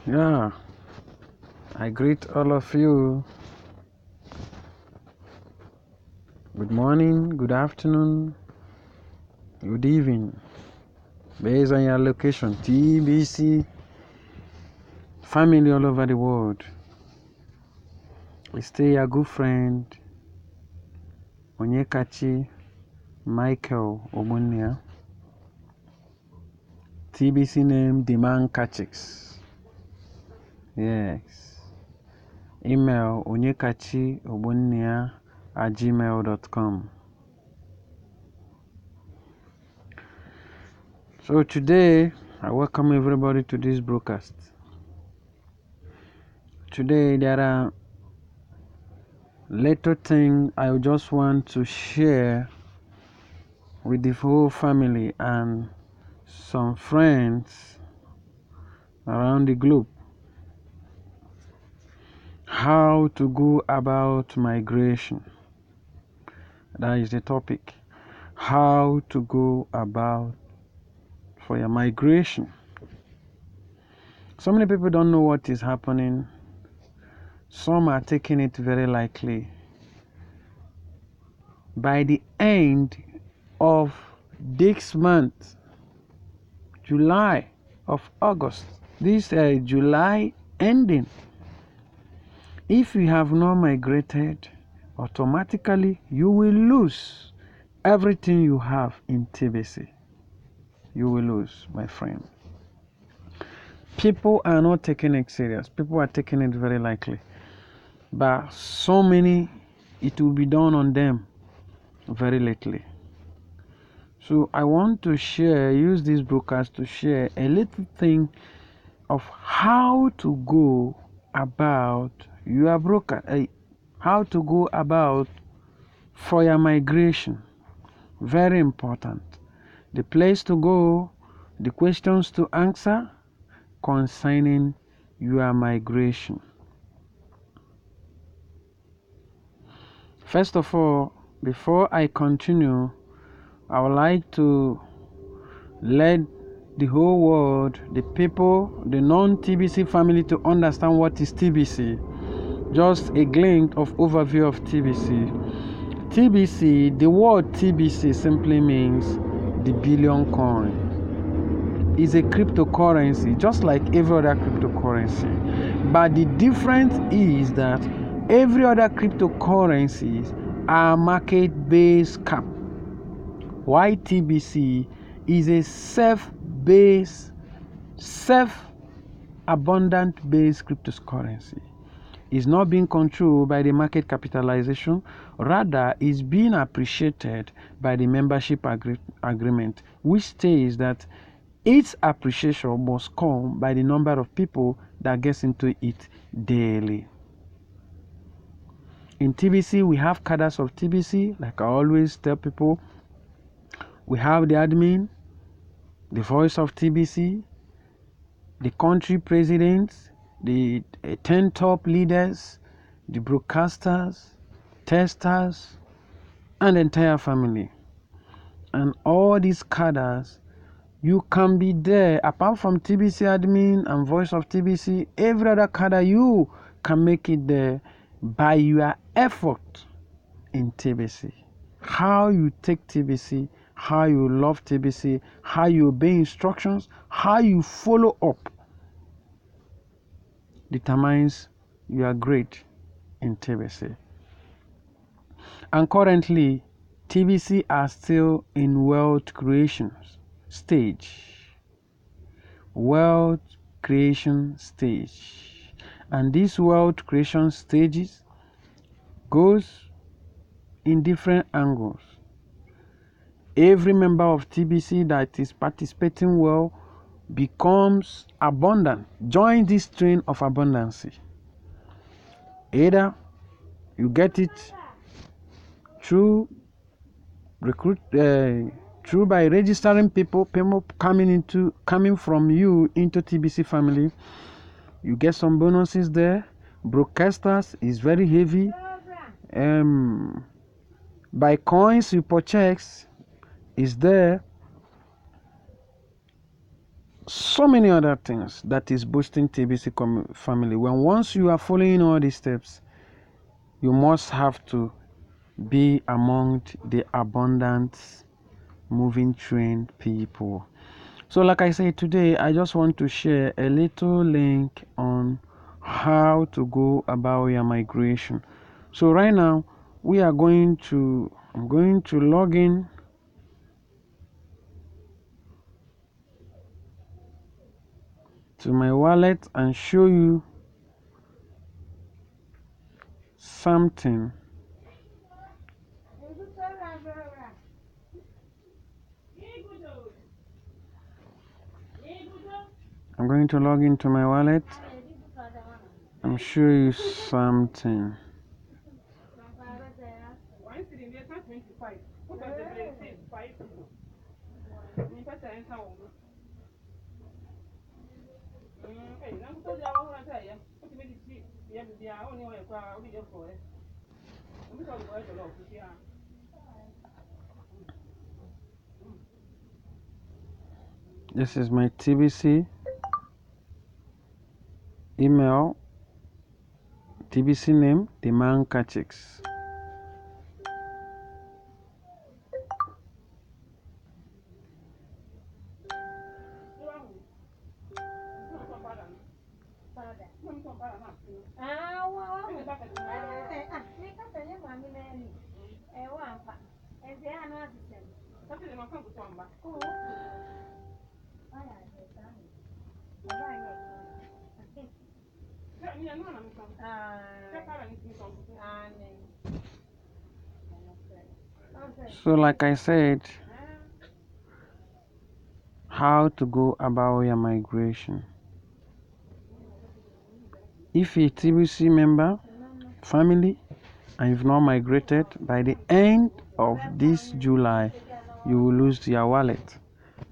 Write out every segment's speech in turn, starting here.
Yeah, I greet all of you. Good morning, good afternoon, good evening. Based on your location, TBC family all over the world. We stay a good friend, Dmankachis, Michael Omonia. TBC name Dmankachis. Yes. Email dmankachis@gmail.com. So today, I welcome everybody to this broadcast. Today, there are little things I just want to share with the whole family and some friends around the globe. How to go about migration. That is the topic. How to go about for your migration. So many people don't know what is happening. Some are taking it very lightly. By the end of this month, July of August, this July ending, if you have not migrated, automatically you will lose everything you have in TBC. You will lose, my friend. People are not taking it serious. People are taking it very lightly. But so many, it will be done on them very lately. So I want to use this broadcast to share a little thing of how to go about your broadcast, how to go about for your migration. Very important. The place to go, the questions to answer concerning your migration. First of all, before I continue, I would like to let the whole world, the people, the non-TBC family to understand what is TBC. Just a glimpse of overview of TBC. TBC, the word TBC simply means the billion coin. It's a cryptocurrency, just like every other cryptocurrency. But the difference is that every other cryptocurrencies are market-based cap. Why TBC is a self-abundant-based cryptocurrency. Is not being controlled by the market capitalization, rather is being appreciated by the membership agreement, which states that its appreciation must come by the number of people that gets into it daily. In TBC, we have cadres of TBC, like I always tell people. We have the admin, the voice of TBC, the country presidents, the 10 top leaders, the broadcasters, testers, and the entire family. And all these cadres, you can be there. Apart from TBC admin and voice of TBC, every other cadre, you can make it there by your effort in TBC. How you take TBC, how you love TBC, how you obey instructions, how you follow up determines you are great in TBC. And currently, TBC are still in wealth creation stage. Wealth creation stage. And these wealth creation stages goes in different angles. Every member of TBC that is participating well becomes abundant. Join this train of abundancy. Either you get it through through by registering people coming from you into TBC family. You get some bonuses there. Broadcasters is very heavy. By coins you purchase is there. so many other things that is boosting TBC family. Once you are following all these steps, you must have to be among the abundant moving trained people. So like I said, today I just want to share a little link on how to go about your migration. So right now I'm going to log in to my wallet and show you something. I'm going to log into my wallet and show you something. This is my TBC email, TBC name, Dmankachis. So like I said, how to go about your migration. If you're a TBC member, family, and you've not migrated, by the end of this July, you will lose your wallet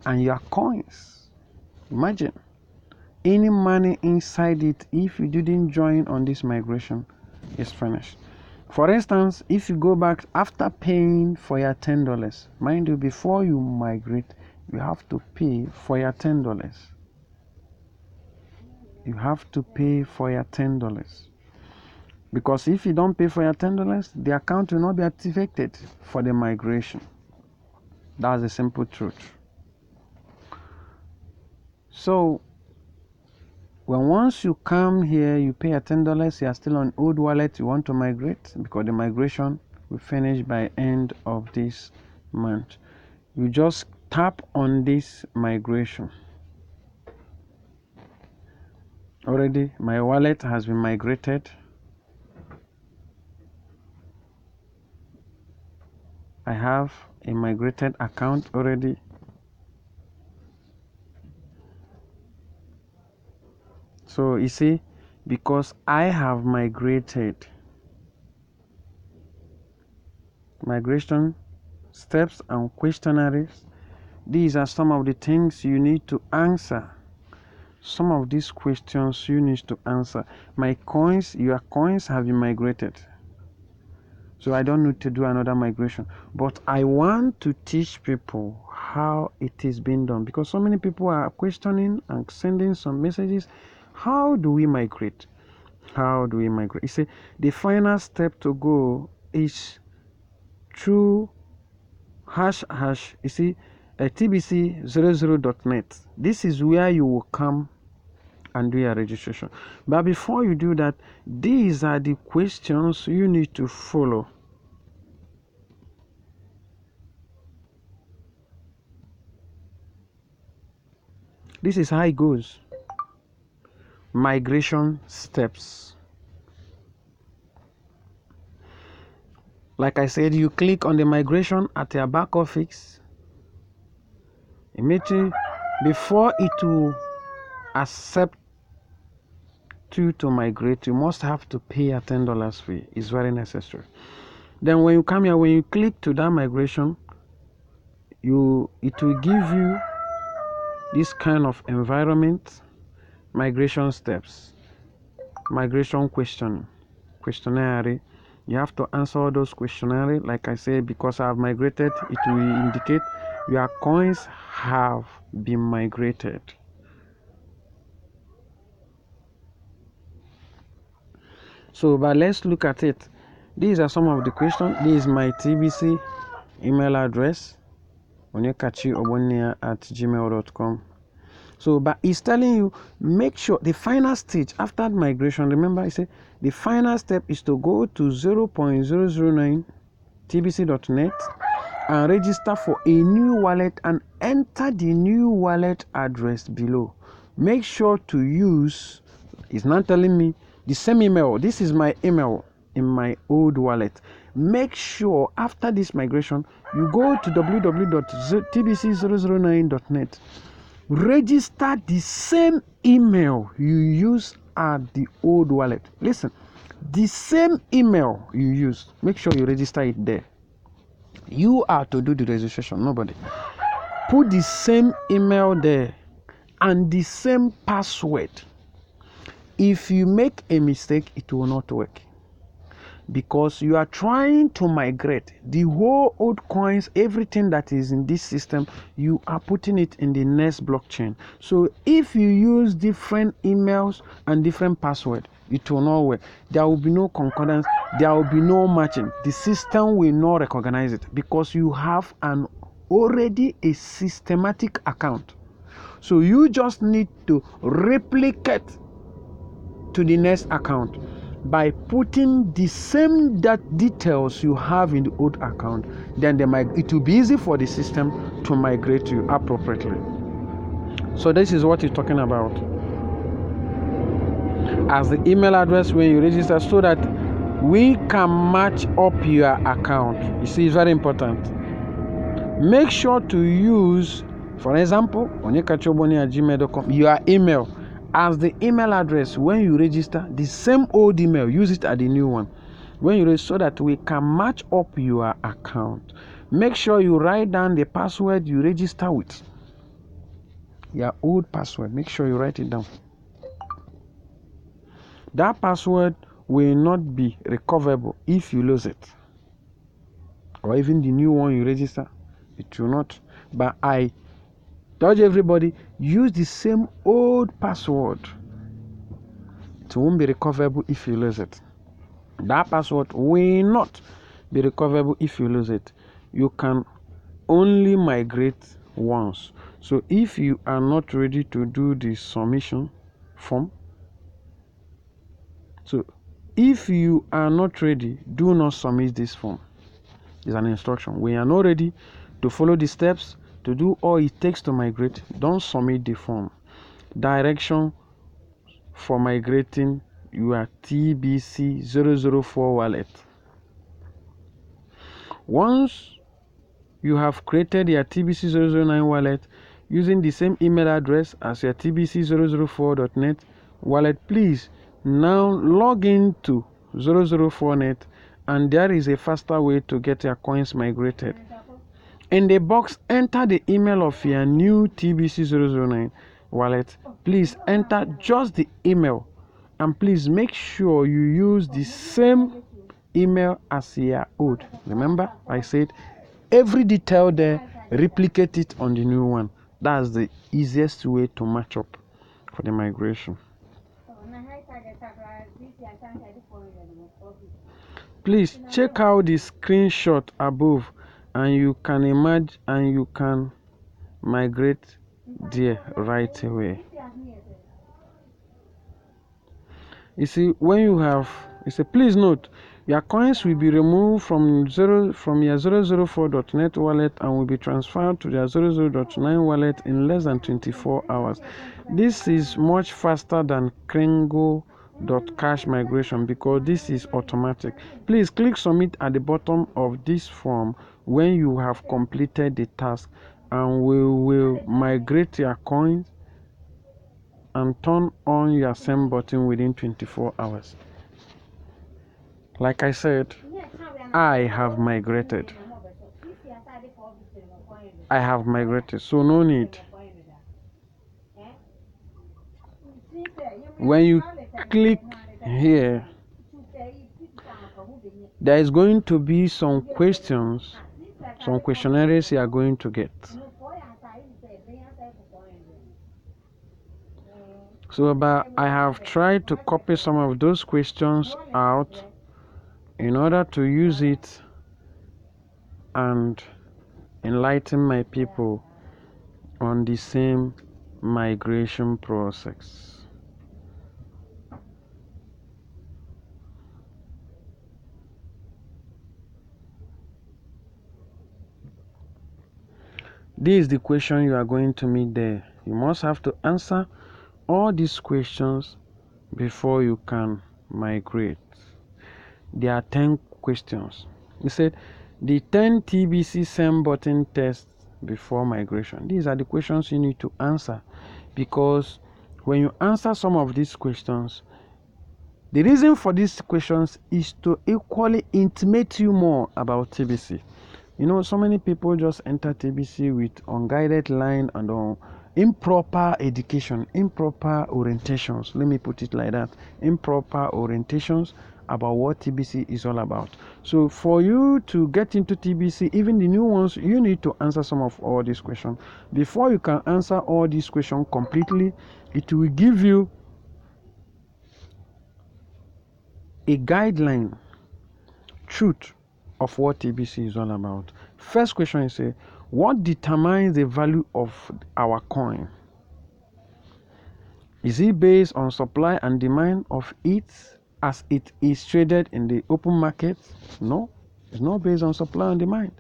and your coins. Imagine any money inside it. If you didn't join on this migration, is finished. For instance, if you go back after paying for your $10, mind you, before you migrate, you have to pay for your $10. You have to pay for your $10. Because if you don't pay for your $10, the account will not be activated for the migration. That's the simple truth. So once you come here, you pay your $10, you are still on old wallet, you want to migrate, because the migration will finish by end of this month. You just tap on this migration. Already my wallet has been migrated. I have a migrated account already. So you see, because I have migrated, migration steps and questionnaires, these are some of the things you need to answer. Some of these questions you need to answer. My coins, your coins have been migrated, so I don't need to do another migration. But I want to teach people how it is being done, because so many people are questioning and sending some messages. How do we migrate? How do we migrate? You see, the final step to go is through #, you see, tbc00.net. This is where you will come and do your registration. But before you do that, these are the questions you need to follow. This is how it goes. Migration steps. Like I said, you click on the migration at your back office. Immediately, before it will accept you to migrate, you must have to pay a $10 fee. It's very necessary. Then when you come here, when you click to that migration, it will give you this kind of environment. Migration steps, migration questionnaire. You have to answer all those questionnaire. Like I said, because I have migrated, it will indicate your coins have been migrated. So, but let's look at it. These are some of the questions. This is my TBC email address, dmankachis@gmail.com. So, but it's telling you, make sure the final stage after migration, remember I said the final step is to go to 0.009 tbc.net and register for a new wallet and enter the new wallet address below. Make sure to use, it's not telling me, the same email. This is my email in my old wallet. Make sure after this migration, you go to www.tbc009.net. Register the same email you use at the old wallet. Listen, the same email you use, make sure you register it there. You are to do the registration, nobody. Put the same email there and the same password. If you make a mistake, it will not work, because you are trying to migrate the whole old coins, everything that is in this system, you are putting it in the next blockchain. So if you use different emails and different password, it will not work. There will be no concordance, there will be no matching. The system will not recognize it because you have already a systematic account. So you just need to replicate to the next account by putting the same details you have in the old account. Then it will be easy for the system to migrate you appropriately. So this is what you're talking about as the email address when you register, so that we can match up your account. You see, it's very important. Make sure to use, for example, onyekachoboni@gmail.com, your email as the email address when you register. The same old email, use it at the new one when you register, so that we can match up your account. Make sure you write down the password you register with, your old password. Make sure you write it down. That password will not be recoverable if you lose it, or even the new one you register, it will not. But I urge everybody, use the same old password. It won't be recoverable if you lose it. That password will not be recoverable if you lose it. You can only migrate once. So if you are not ready to do the submission form, so if you are not ready, do not submit this form. It's an instruction. When you are not ready to follow the steps to do all it takes to migrate, don't submit the form. Direction for migrating your TBC004 wallet. Once you have created your TBC009 wallet using the same email address as your TBC004.net wallet, please now log into 004net, and there is a faster way to get your coins migrated. In the box, enter the email of your new TBC009 wallet. Please enter just the email, and please make sure you use the same email as your old. Remember, I said every detail there, replicate it on the new one. That's the easiest way to match up for the migration. Please check out the screenshot above, and you can imagine, and you can migrate there right away. You see, when you have, please note, your coins will be removed from your 004.net wallet and will be transferred to your 00.9 wallet in less than 24 hours. This is much faster than Kringle.cash migration because this is automatic. Please click submit at the bottom of this form when you have completed the task, and we will migrate your coins and turn on your send button within 24 hours. Like I said, I have migrated. So no need. When you click here, there is going to be some questions, some questionnaires you are going to get. So, but I have tried to copy some of those questions out in order to use it and enlighten my people on the same migration process. This is the question you are going to meet there. You must have to answer all these questions before you can migrate. There are 10 questions. He said the 10 TBC send button tests before migration. These are the questions you need to answer, because when you answer some of these questions, the reason for these questions is to equally intimate you more about TBC. You know, so many people just enter TBC with unguided line and improper education, improper orientations. Let me put it like that. Improper orientations about what TBC is all about. So for you to get into TBC, even the new ones, you need to answer some of all these questions. Before you can answer all these questions completely, it will give you a guideline, truth of what TBC is all about. First question is, what determines the value of our coin? Is it based on supply and demand of it as it is traded in the open market? No, it's not based on supply and demand.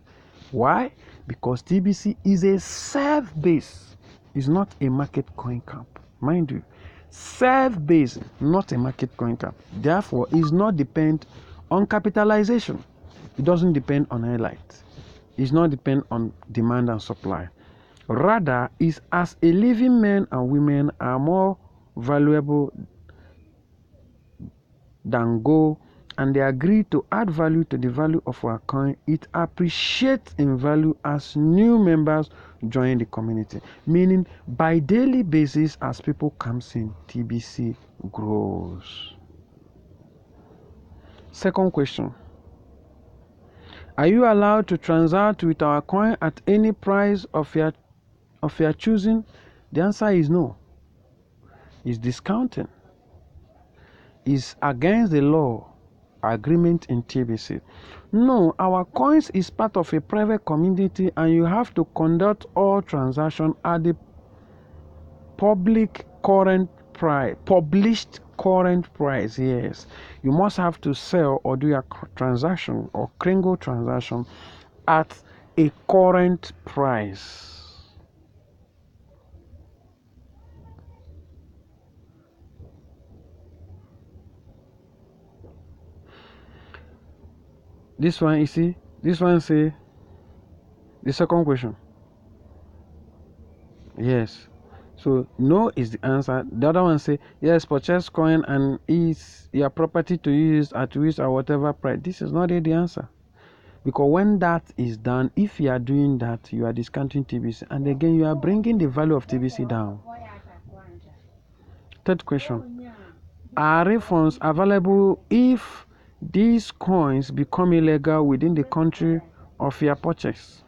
Why? Because TBC is a self-based, it's not a market coin camp. Mind you, self-based, not a market coin camp. Therefore, it does not depend on capitalization. It doesn't depend on highlight. It's not depend on demand and supply. Rather, is as a living men and women are more valuable than gold, and they agree to add value to the value of our coin, it appreciates in value as new members join the community. Meaning, by daily basis, as people comes in, TBC grows. Second question. Are you allowed to transact with our coin at any price of your choosing? The answer is no. It's discounting. Is against the law agreement in TBC. No, our coins is part of a private community, and you have to conduct all transactions at the published current price. Yes, you must have to sell or do a transaction or kringle transaction at a current price. This one, you see, this one say the second question. Yes. So no is the answer. The other one say yes, purchase coin and is your property to use at which or whatever price. This is not the answer. Because when that is done, if you are doing that, you are discounting TBC, and again you are bringing the value of TBC down. Third question. Are refunds available if these coins become illegal within the country of your purchase?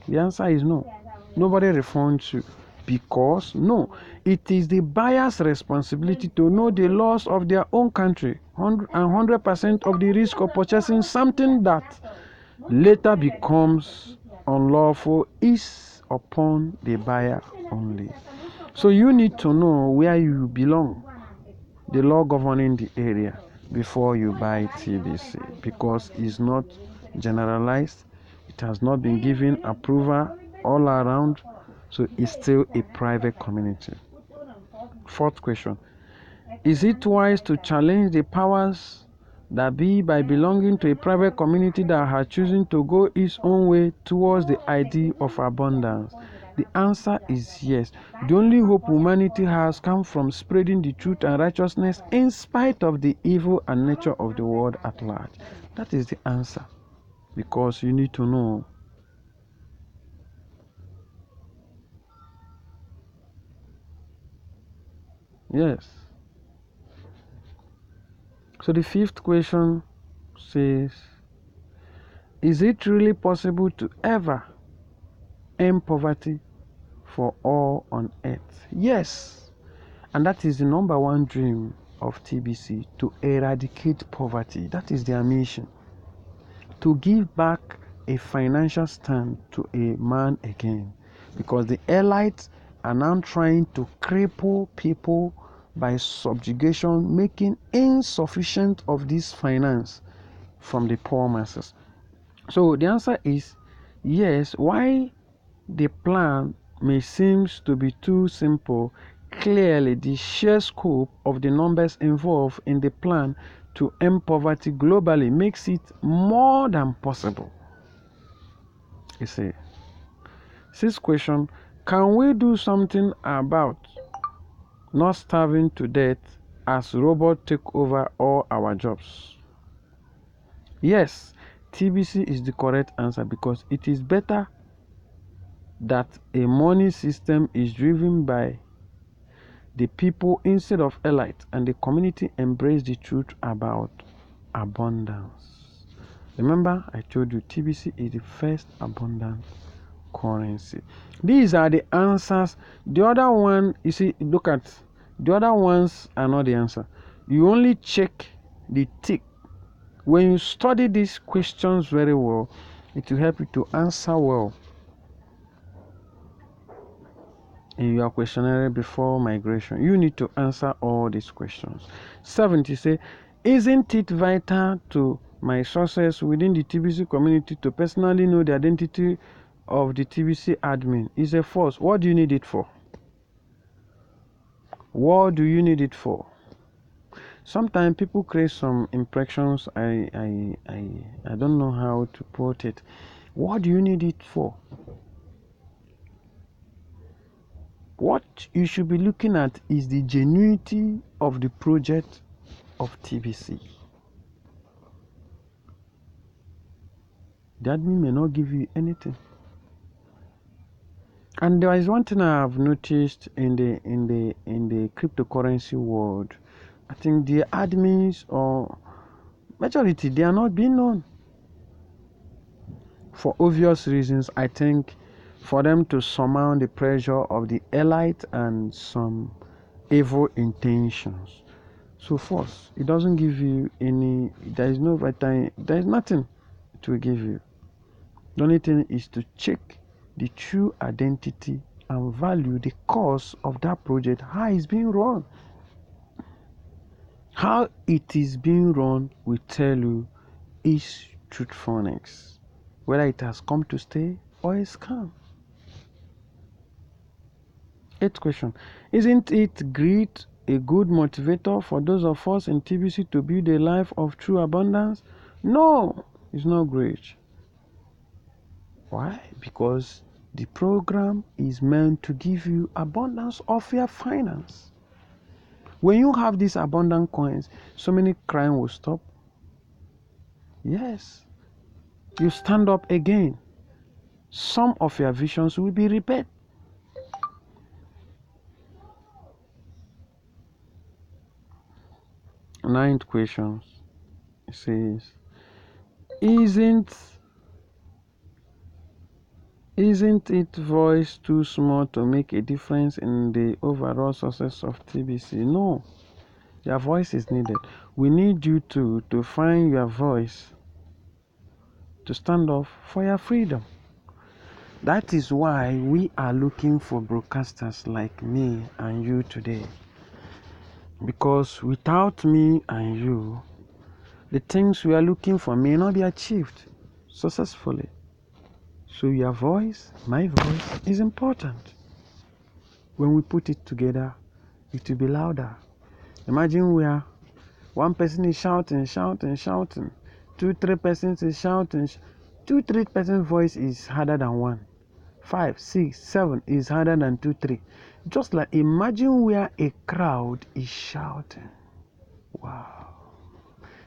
The answer is no. Nobody refunds you, because no, it is the buyer's responsibility to know the laws of their own country and 100% of the risk of purchasing something that later becomes unlawful is upon the buyer only. So you need to know where you belong, the law governing the area, before you buy TBC, because it's not generalized. It has not been given approval all around, so it's still a private community. Fourth question. Is it wise to challenge the powers that be by belonging to a private community that has chosen to go its own way towards the ideal of abundance? The answer is yes. The only hope humanity has come from spreading the truth and righteousness in spite of the evil and nature of the world at large. That is the answer. Because you need to know. Yes. So the fifth question says, is it really possible to ever end poverty for all on earth? Yes. And that is the number one dream of TBC, to eradicate poverty. That is their mission. To give back a financial stand to a man again. Because the elites are now trying to cripple people by subjugation, making insufficient of this finance from the poor masses. So the answer is yes. Why the plan may seem to be too simple, clearly the sheer scope of the numbers involved in the plan to end poverty globally makes it more than possible. You see. Sixth question, can we do something about not starving to death as robots take over all our jobs? Yes, TBC is the correct answer, because it is better that a money system is driven by the people instead of elite, and the community embrace the truth about abundance. Remember, I told you TBC is the first abundant currency. These are the answers. The other one, you see, look at the other ones are not the answer. You only check the tick. When you study these questions very well, it will help you to answer well in your questionnaire before migration. You need to answer all these questions. 70 say, isn't it vital to my success within the TBC community to personally know the identity of the TBC admin? Is a force. What do you need it for? What do you need it for? Sometimes people create some impressions. I don't know how to put it. What do you need it for? What you should be looking at is the genuinity of the project of TBC. The admin may not give you anything. And there is one thing I have noticed in the cryptocurrency world. I think the admins, or majority, they are not being known. For obvious reasons, I think for them to surmount the pressure of the elite and some evil intentions. So first, it doesn't give you any, there is no vitamin, there is nothing it will give you. The only thing is to check the true identity and value the cause of that project, how it's being run. How it is being run will tell you its truthfulness, whether it has come to stay or a scam. Eighth question, isn't it greed a good motivator for those of us in TBC to build a life of true abundance? No, it's not great. Why? Because the program is meant to give you abundance of your finance. When you have these abundant coins, so many crime will stop. Yes, you stand up again. Some of your visions will be repaired. Ninth question, it says, isn't it voice too small to make a difference in the overall success of TBC? No, your voice is needed. We need you to find your voice, to stand up for your freedom. That is why we are looking for broadcasters like me and you today. Because without me and you, the things we are looking for may not be achieved successfully. So your voice, my voice, is important. When we put it together, it will be louder. Imagine where one person is shouting, 2, 3 persons is shouting. 2, 3 persons' voice is harder than one. 5, 6, 7 is harder than 2, 3. Just like imagine where a crowd is shouting. Wow.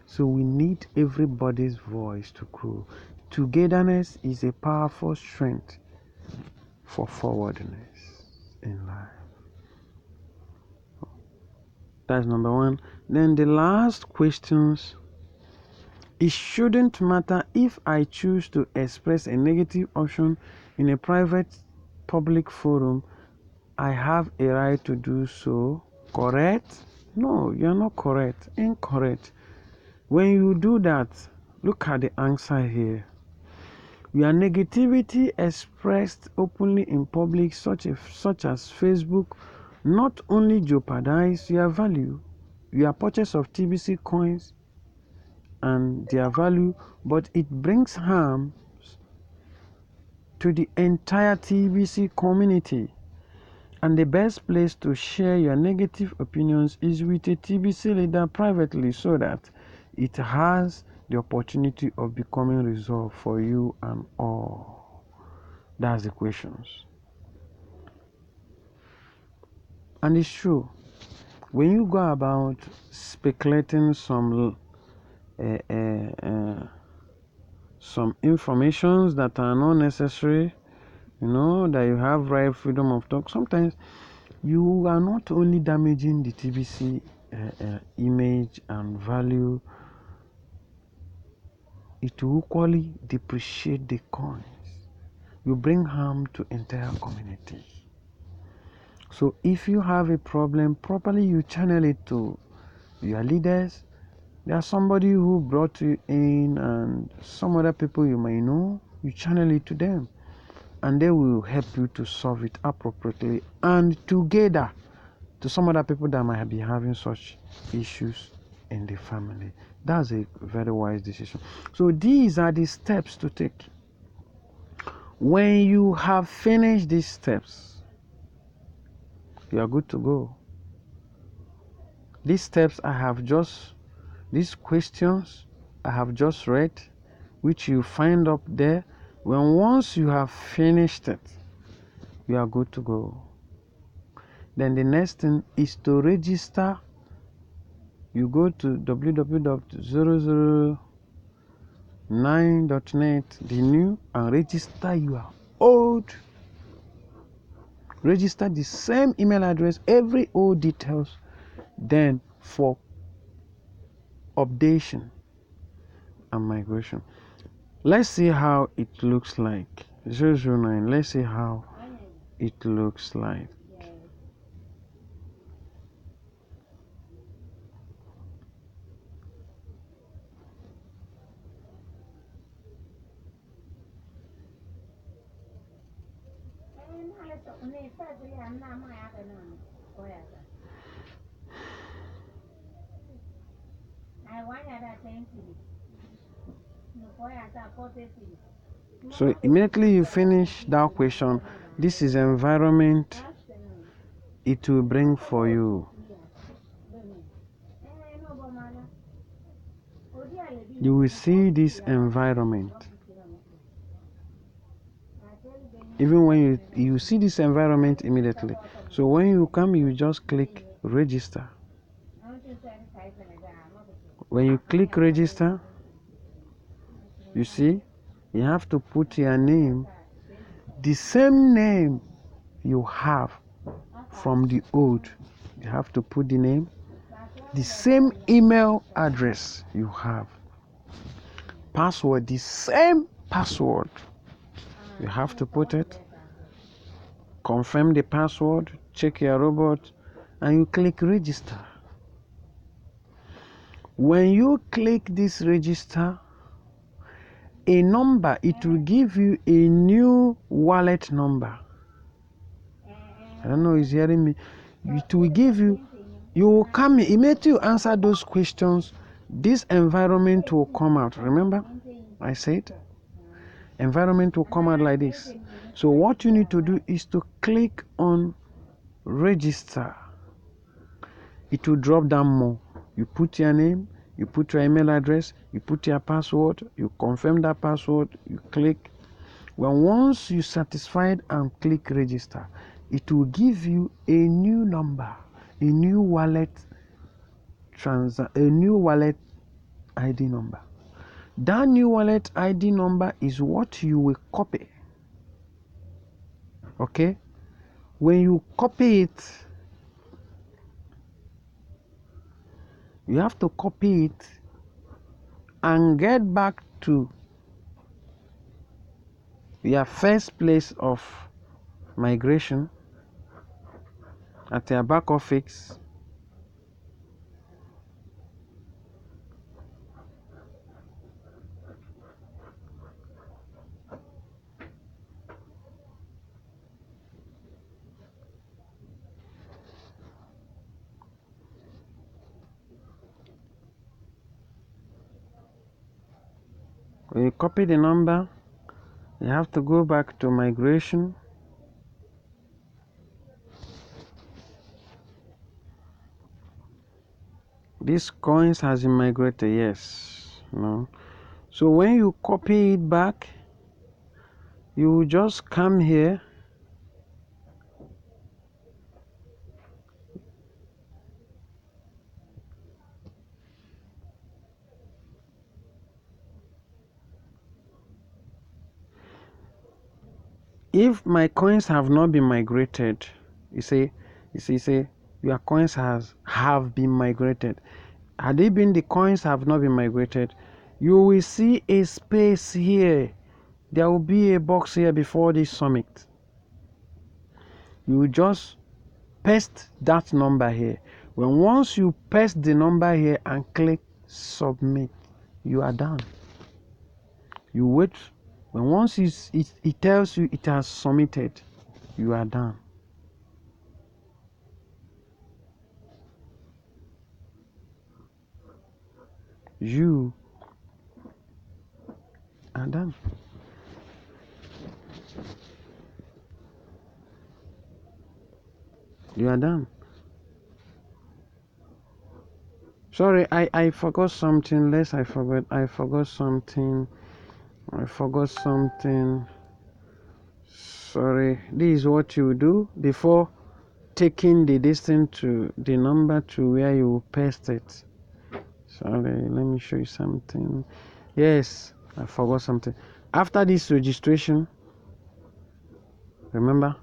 So we need everybody's voice to grow. Togetherness is a powerful strength for forwardness in life. That's number one. Then the last questions. It shouldn't matter if I choose to express a negative option in a private public forum. I have a right to do so. Correct? No, you're not correct. Incorrect. When you do that, look at the answer here. Your negativity expressed openly in public, such as Facebook, not only jeopardize your value, your purchase of TBC coins and their value, but it brings harm to the entire TBC community. And the best place to share your negative opinions is with a TBC leader privately, so that it has the opportunity of becoming resolved for you and all. That's the questions. And it's true. When you go about speculating some informations that are not necessary, that you have right freedom of talk, sometimes you are not only damaging the TBC image and value, it will equally depreciate the coins. You bring harm to entire community. So if you have a problem, properly you channel it to your leaders. There's somebody who brought you in, and some other people you may know, you channel it to them, and they will help you to solve it appropriately and together to some other people that might be having such issues in the family. That's a very wise decision. So these are the steps to take. When you have finished these steps, you are good to go. These questions I have just read, which you find up there, once you have finished it, you are good to go. Then the next thing is to register. You go to www.009.net, the new, and register your old. Register the same email address, every old details, then for updation and migration. Let's see how it looks like. 009, let's see how it looks like. So immediately you finish that question, this is environment it will bring for you. You will see this environment. Even when you see this environment immediately. So when you come, you just click register. When you click register, you see, you have to put your name, the same name you have from the old. You have to put the name, the same email address you have, password, the same password. You have to put it, confirm the password, check your robot, and you click register. When you click this register, a number, it will give you a new wallet number. I don't know if you're hearing me. It will give you, you will come in, immediately you answer those questions, this environment will come out. Remember, I said, environment will come out like this. So what you need to do is to click on register. It will drop down more. You put your name, you put your email address, you put your password, you confirm that password, you click. Once you satisfied and click register, it will give you a new number, a new wallet ID number. That new wallet ID number is what you will copy. Okay? When you copy it, you have to copy it and get back to your first place of migration at your back office When you copy the number, you have to go back to migration. These coins has been migrated, yes, no. So when you copy it back, you just come here. If my coins have not been migrated, you say your coins have been migrated. Had it been the coins have not been migrated, you will see a space here. There will be a box here before this submit. You will just paste that number here. Once you paste the number here and click submit, you are done. You wait. Once it tells you it has submitted, you are done. You are done. You are done. Sorry, I forgot something. I forgot something. Sorry. This is what you do before taking the distance to the number to where you paste it. Sorry, let me show you something. Yes, I forgot something. After this registration, remember,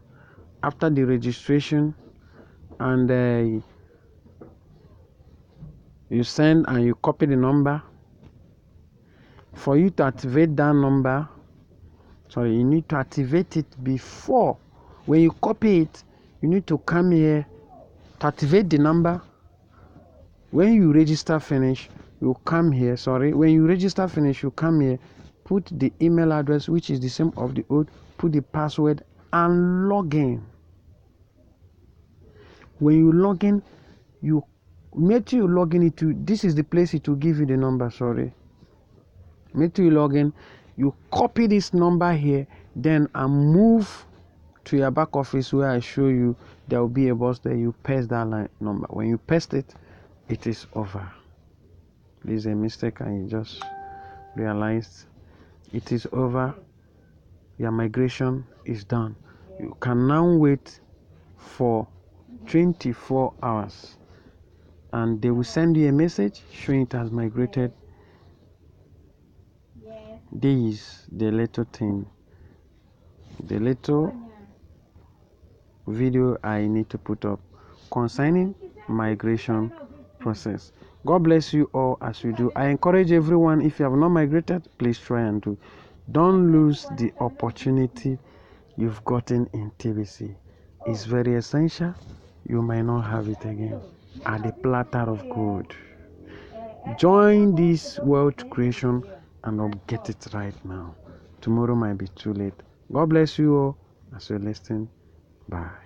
after the registration and you send and you copy the number, for you to activate that number, you need to activate it before. When you copy it, you need to come here to activate the number. When you register finish, you come here. When you register finish, you come here, put the email address, which is the same of the old, put the password and log in. When you log in, you make sure you log in into this is the place it will give you the number. Make sure you log in, you copy this number here, then move to your back office where I show you. There will be a box there. You paste that line number. When you paste it, it is over. This is a mistake and you just realized it is over. Your migration is done. You can now wait for 24 hours and they will send you a message showing it has migrated. This is the little thing, the little video I need to put up concerning migration process. God bless you all as you do. I encourage everyone, if you have not migrated, please try and do. Don't lose the opportunity you've gotten in TBC. It's very essential. You might not have it again. At the platter of gold. Join this world creation and get it right now. Tomorrow might be too late. God bless you all as you're listening. Bye.